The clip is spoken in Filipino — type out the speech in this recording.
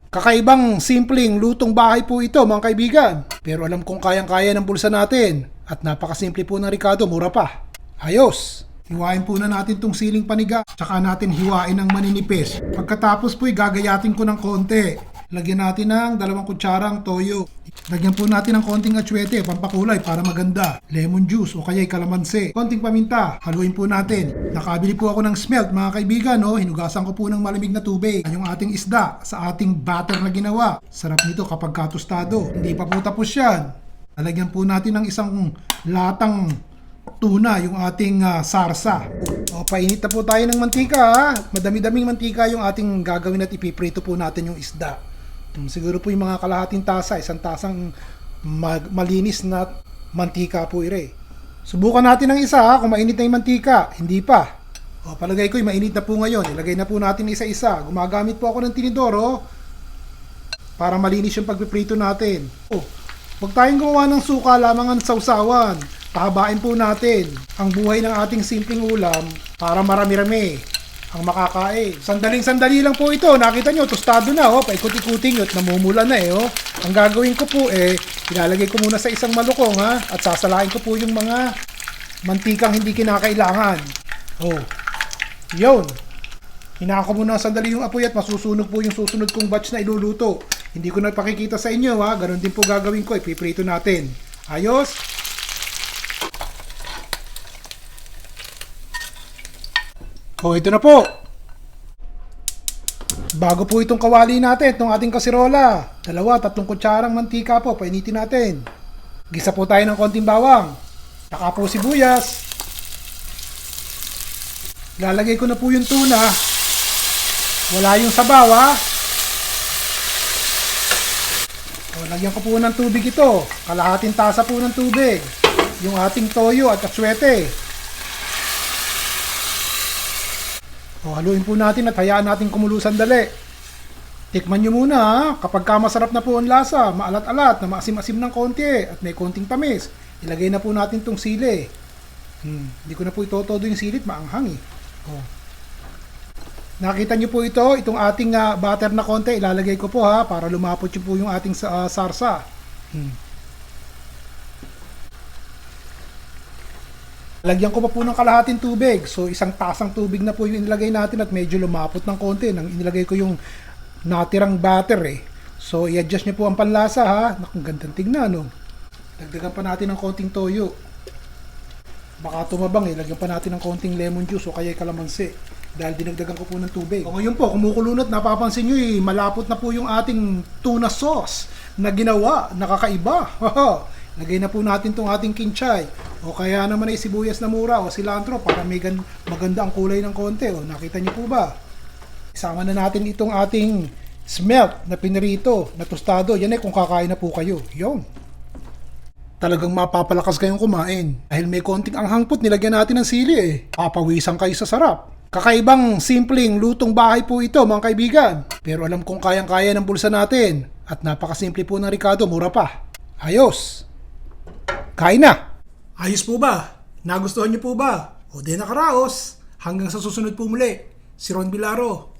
Kakaibang simpleng lutong bahay po ito mga kaibigan. Pero alam kong kayang-kaya ng bulsa natin. At napakasimple po ng Ricardo, mura pa. Ayos! Hiwain po na natin tong siling paniga. Tsaka natin hiwain ng maninipis. Pagkatapos po gagayatin ko ng konti. Lagyan natin ng 2 kutsarang toyo. Lagyan po natin ng konting atsuete, pampakulay para maganda. Lemon juice o kaya'y kalamansi. Konting paminta, haluin po natin. Nakabili po ako ng smelt mga kaibigan. Hinugasan ko po ng malamig na tubig. Yung ating isda sa ating batter na ginawa. Sarap nito kapag katostado. Hindi pa po tapos yan. Lalagyan po natin ng isang latang tuna, yung ating sarsa. Painit na po tayo ng mantika. Madami-daming mantika yung ating gagawin at ipiprito po natin yung isda. Siguro po yung mga kalahating tasa, isang tasang malinis na mantika po ire. Subukan natin ng isa kung mainit na yung mantika. Hindi pa. Palagay ko yung mainit na po ngayon. Ilagay na po natin isa-isa. Gumagamit po ako ng tinidor para malinis yung pagpiprito natin. Huwag tayong gumawa ng suka lamang ang sausawan. Pahabain po natin ang buhay ng ating simpleng ulam para marami-rami ang makakain. Sandaling-sandali lang po ito. Nakita nyo, tostado na. Paikot-ikutin nyo at namumula na Ang gagawin ko po ilalagay ko muna sa isang malukong at sasalain ko po yung mga mantikang hindi kinakailangan. Yun. Hinaka ko muna sandali yung apoy at masusunog po yung susunod kong batch na iluluto. Hindi ko na pakikita sa inyo Ganon din po gagawin ko. Ipiprito natin. Ayos? Ito na po. Bago po itong kawali natin, itong ating kasirola. 2-3 kutsarang mantika po, painitin natin. Gisa po tayo ng konting bawang. Saka po sibuyas. Lalagay ko na po yung tuna. Wala yung sabaw lagyan ko po ng tubig ito. Kalahating tasa po ng tubig. Yung ating toyo at atsuete. Haluin po natin at hayaan natin kumulo sandali. Tikman nyo muna kapag masarap na po ang lasa, maalat-alat, na maasim-asim ng konti at may konting tamis. Ilagay na po natin tong sili. Hindi ko na po itotodo yung silit, maanghang Nakita nyo po itong ating butter na konti, ilalagay ko po para lumapot po yung ating sarsa. Lagyan ko pa po ng kalahating tubig. So, 1 tasang tubig na po yung inilagay natin at medyo lumapot ng konti. Nang inilagay ko yung natirang batter So, i-adjust nyo po ang panlasa Nakang gandang tignan Dagdagan pa natin ng konting toyo. Baka tumabang Lagyan pa natin ng konting lemon juice o kaya kalamansi. Dahil dinagdagan ko po ng tubig. Ngayon po, kumukulunot, napapansin nyo malapot na po yung ating tuna sauce na ginawa. Nakakaiba. Lagay na po natin tong ating kinchay. O kaya naman ay sibuyas na mura o cilantro para may maganda ang kulay ng konti. Nakita niyo po ba? Isama na natin itong ating smelt na pinirito, na tostado. Yan kung kakain na po kayo. Yun. Talagang mapapalakas kayong kumain. Dahil may konting anghangpot, nilagyan natin ng sili Papawisan kayo sa sarap. Kakaibang simpleng lutong bahay po ito mga kaibigan. Pero alam kong kayang-kaya ng bulsa natin. At napakasimple po ng Ricardo, mura pa. Ayos! Kain na! Ayos po ba? Nagustuhan niyo po ba? O di nakaraos! Hanggang sa susunod po muli, si Ron Bilaro.